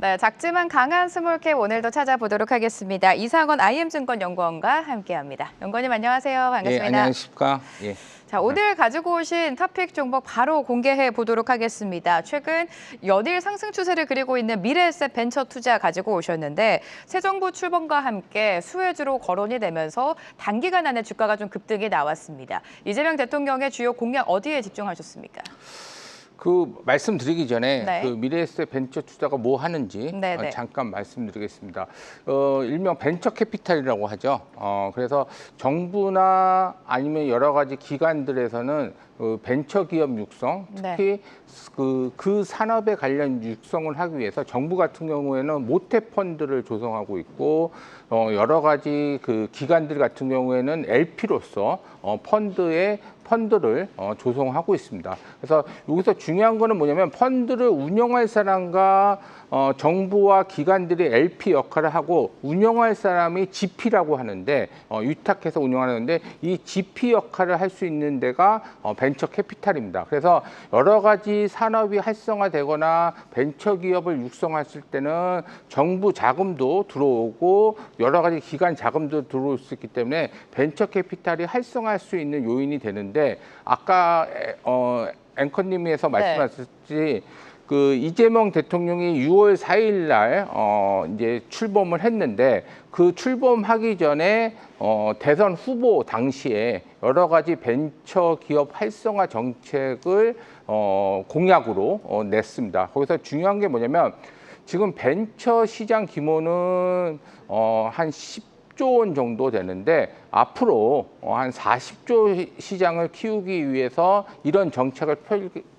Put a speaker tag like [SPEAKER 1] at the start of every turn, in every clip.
[SPEAKER 1] 네, 작지만 강한 스몰캡 오늘도 찾아보도록 하겠습니다. 이상원 IM증권 연구원과 함께합니다. 연구원님 안녕하세요.
[SPEAKER 2] 예,
[SPEAKER 1] 반갑습니다.
[SPEAKER 2] 안녕하십니까. 예.
[SPEAKER 1] 자, 오늘 가지고 오신 토픽 종목 바로 공개해 보도록 하겠습니다. 최근 연일 상승 추세를 그리고 있는 미래에셋 벤처 투자 가지고 오셨는데 새 정부 출범과 함께 수혜주로 거론이 되면서 단기간 안에 주가가 좀 급등이 나왔습니다. 이재명 대통령의 주요 공약 어디에 집중하셨습니까?
[SPEAKER 2] 말씀드리기 전에
[SPEAKER 1] 네.
[SPEAKER 2] 미래에셋 벤처 투자가 뭐 하는지
[SPEAKER 1] 네네.
[SPEAKER 2] 잠깐 말씀드리겠습니다. 일명 벤처 캐피탈이라고 하죠. 그래서 정부나 아니면 여러 가지 기관들에서는 벤처 기업 육성, 특히 그 산업에 관련 육성을 하기 위해서 정부 같은 경우에는 모태 펀드를 조성하고 있고 여러 가지 기관들 같은 경우에는 LP로서 펀드를 조성하고 있습니다. 그래서 여기서 중요한 거는 뭐냐면 펀드를 운영할 사람과 정부와 기관들이 LP 역할을 하고 운영할 사람이 GP라고 하는데 위탁해서 운영하는데 이 GP 역할을 할 수 있는 데가 벤처 캐피탈입니다. 그래서 여러 가지 산업이 활성화되거나 벤처 기업을 육성했을 때는 정부 자금도 들어오고 여러 가지 기관 자금도 들어올 수 있기 때문에 벤처 캐피탈이 활성화할 수 있는 요인이 되는데 아까 앵커님께서 말씀하셨듯이 이재명 대통령이 6월 4일 날 이제 출범을 했는데 그 출범하기 전에 대선 후보 당시에 여러 가지 벤처 기업 활성화 정책을 공약으로 냈습니다. 거기서 중요한 게 뭐냐면 지금 벤처 시장 규모는 한 10조 원 정도 되는데 앞으로 한 40조 시장을 키우기 위해서 이런 정책을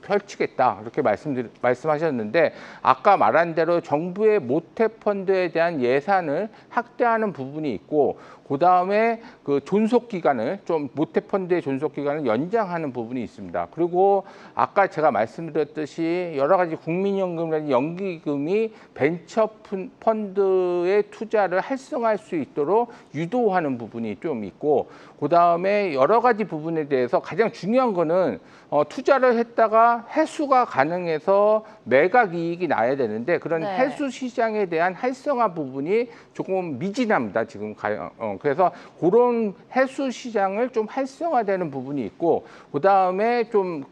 [SPEAKER 2] 펼치겠다 이렇게 말씀하셨는데 아까 말한 대로 정부의 모태 펀드에 대한 예산을 확대하는 부분이 있고 그다음에 존속 기간을 좀 모태 펀드의 존속 기간을 연장하는 부분이 있습니다. 그리고 아까 제가 말씀드렸듯이 여러 가지 국민연금이나 연기금이 벤처 펀드의 투자를 활성화할 수 있도록 유도하는 부분이 좀 있고 그다음에 여러 가지 부분에 대해서 가장 중요한 거는 투자를 했다가 회수가 가능해서 매각 이익이 나야 되는데 그런 회수 시장에 대한 활성화 부분이 조금 미진합니다. 지금 그래서 그런 회수 시장을 좀 활성화되는 부분이 있고 그다음에 좀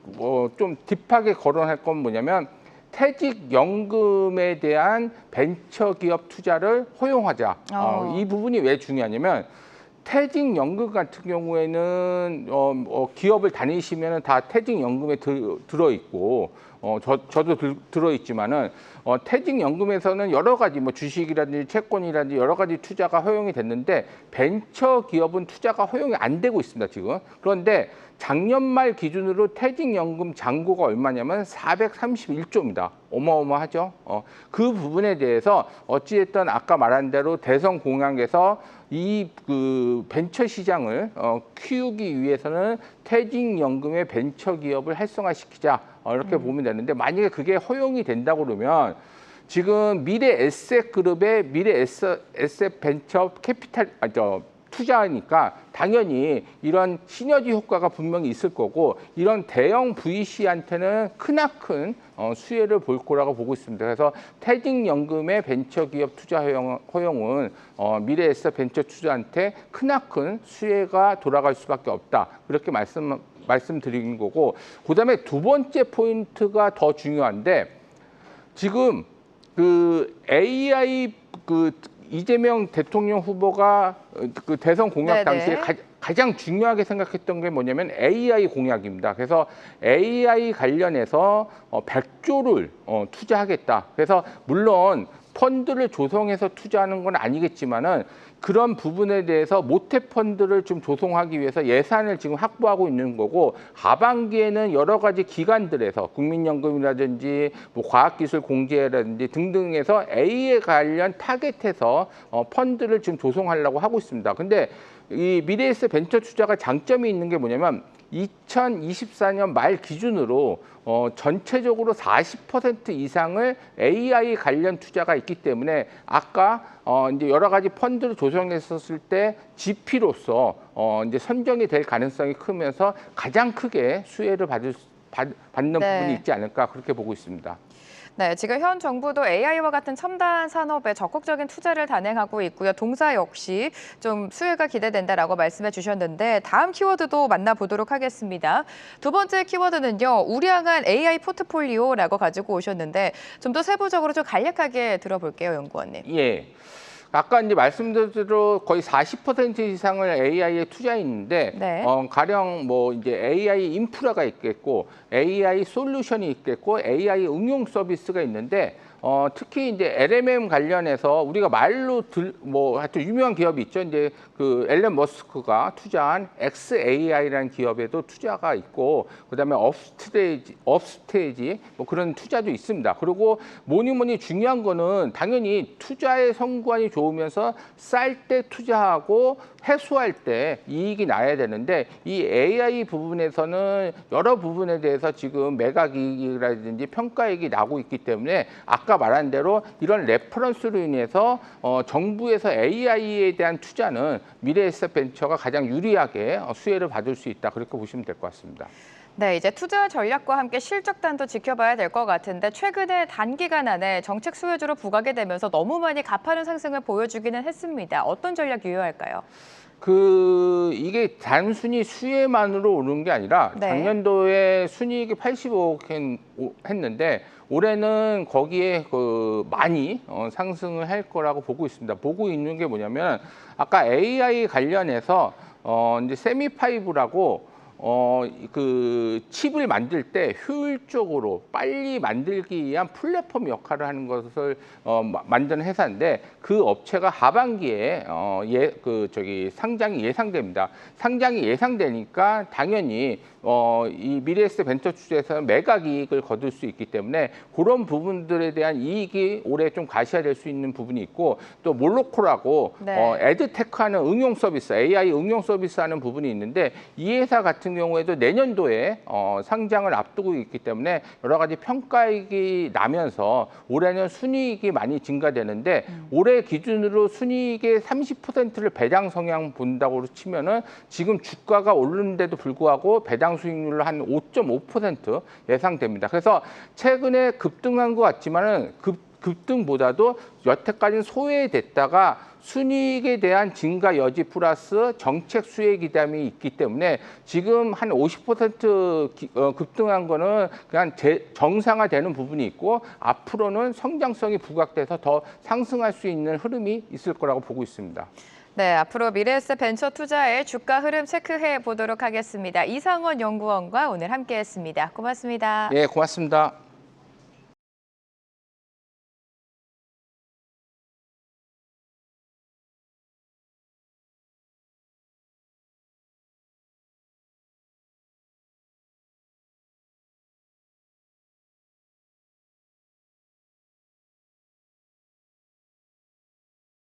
[SPEAKER 2] 딥하게 거론할 건 뭐냐면 퇴직연금에 대한 벤처기업 투자를 허용하자. 이 부분이 왜 중요하냐면 퇴직연금 같은 경우에는 기업을 다니시면 다 퇴직연금에 들어있고 저도 들어있지만은 퇴직연금에서는 여러 가지 주식이라든지 채권이라든지 여러 가지 투자가 허용이 됐는데 벤처 기업은 투자가 허용이 안 되고 있습니다 지금. 그런데 작년 말 기준으로 퇴직연금 잔고가 얼마냐면 431조입니다. 어마어마하죠. 그 부분에 대해서 어찌됐든 아까 말한 대로 대선 공약에서 이 벤처 시장을 키우기 위해서는 퇴직연금의 벤처 기업을 활성화시키자 이렇게 보면 되는데 만약에 그게 허용이 된다고 그러면 지금 미래에셋그룹의 미래에셋 벤처 캐피탈 투자하니까 당연히 이런 시너지 효과가 분명히 있을 거고 이런 대형 VC한테는 크나큰 수혜를 볼 거라고 보고 있습니다. 그래서 퇴직연금의 벤처기업 투자 허용은 미래에셋 벤처 투자한테 크나큰 수혜가 돌아갈 수밖에 없다. 그렇게 말씀드리는 거고 그다음에 두 번째 포인트가 더 중요한데 지금 AI 이재명 대통령 후보가 대선 공약 당시에 가장 중요하게 생각했던 게 뭐냐면 AI 공약입니다. 그래서 AI 관련해서 100조를 투자하겠다. 그래서 물론 펀드를 조성해서 투자하는 건 아니겠지만은 그런 부분에 대해서 모태 펀드를 좀 조성하기 위해서 예산을 지금 확보하고 있는 거고 하반기에는 여러 가지 기관들에서 국민연금이라든지 과학기술공제라든지 등등에서 A에 관련 타겟해서 펀드를 지금 조성하려고 하고 있습니다. 근데 이 미래에셋 벤처 투자가 장점이 있는 게 뭐냐면 2024년 말 기준으로 전체적으로 40% 이상을 AI 관련 투자가 있기 때문에 아까 이제 여러 가지 펀드를 조성했었을 때 GP로서 이제 선정이 될 가능성이 크면서 가장 크게 수혜를 받는 부분이 있지 않을까 그렇게 보고 있습니다.
[SPEAKER 1] 네, 지금 현 정부도 AI와 같은 첨단 산업에 적극적인 투자를 단행하고 있고요. 동사 역시 좀 수혜가 기대된다라고 말씀해 주셨는데 다음 키워드도 만나보도록 하겠습니다. 두 번째 키워드는요. 우량한 AI 포트폴리오라고 가지고 오셨는데 좀 더 세부적으로 좀 간략하게 들어볼게요, 연구원님.
[SPEAKER 2] 예. 아까 이제 말씀드린 대로 거의 40% 이상을 AI에 투자했는데
[SPEAKER 1] 네.
[SPEAKER 2] 가령 뭐 이제 AI 인프라가 있겠고 AI 솔루션이 있겠고 AI 응용 서비스가 있는데 특히 이제 LMM 관련해서 우리가 말로 뭐 하여튼 유명한 기업이 있죠. 이제 그 앨런 머스크가 투자한 xAI라는 기업에도 투자가 있고 그다음에 업스테이지 뭐 그런 투자도 있습니다. 그리고 뭐니 중요한 거는 당연히 투자의 성과이 좋으면서 쌀 때 투자하고 해소할 때 이익이 나야 되는데 이 AI 부분에서는 여러 부분에 대해서 지금 매각이익이라든지 평가이익이 나고 있기 때문에 아까 말한 대로 이런 레퍼런스로 인해서 정부에서 AI에 대한 투자는 미래에셋벤처가 가장 유리하게 수혜를 받을 수 있다 그렇게 보시면 될 것 같습니다.
[SPEAKER 1] 네, 이제 투자 전략과 함께 실적단도 지켜봐야 될 것 같은데 최근에 단기간 안에 정책 수혜주로 부각이 되면서 너무 많이 가파른 상승을 보여주기는 했습니다. 어떤 전략 유효할까요?
[SPEAKER 2] 이게 단순히 수혜만으로 오른 게 아니라
[SPEAKER 1] 네.
[SPEAKER 2] 작년도에 순이익이 85억 했는데 올해는 거기에 많이 상승을 할 거라고 보고 있습니다. 보고 있는 게 뭐냐면 아까 AI 관련해서 이제 세미파이브라고 그 칩을 만들 때 효율적으로 빨리 만들기 위한 플랫폼 역할을 하는 것을 만드는 회사인데 그 업체가 하반기에 상장이 예상됩니다. 상장이 예상되니까 당연히 이 미래에셋 벤처 투자에서는 매각 이익을 거둘 수 있기 때문에 그런 부분들에 대한 이익이 올해 좀 가시화될 수 있는 부분이 있고 또 몰로코라고
[SPEAKER 1] 네.
[SPEAKER 2] 에드테크하는 응용 서비스, AI 응용 서비스 하는 부분이 있는데 이 회사 같은 경우에도 내년도에 상장을 앞두고 있기 때문에 여러 가지 평가이익이 나면서 올해는 순이익이 많이 증가되는데 올해 기준으로 순이익의 30%를 배당 성향 본다고 치면은 지금 주가가 오르는데도 불구하고 배당 수익률로 한 5.5% 예상됩니다. 그래서 최근에 급등한 것 같지만은 급등보다도 여태까지는 소외됐다가 순이익에 대한 증가 여지 플러스 정책 수혜 기담이 있기 때문에 지금 한 50% 급등한 거는 그냥 정상화되는 부분이 있고 앞으로는 성장성이 부각돼서 더 상승할 수 있는 흐름이 있을 거라고 보고 있습니다.
[SPEAKER 1] 네, 앞으로 미래에셋 벤처 투자의 주가 흐름 체크해 보도록 하겠습니다. 이상원 연구원과 오늘 함께했습니다. 고맙습니다.
[SPEAKER 2] 예, 고맙습니다.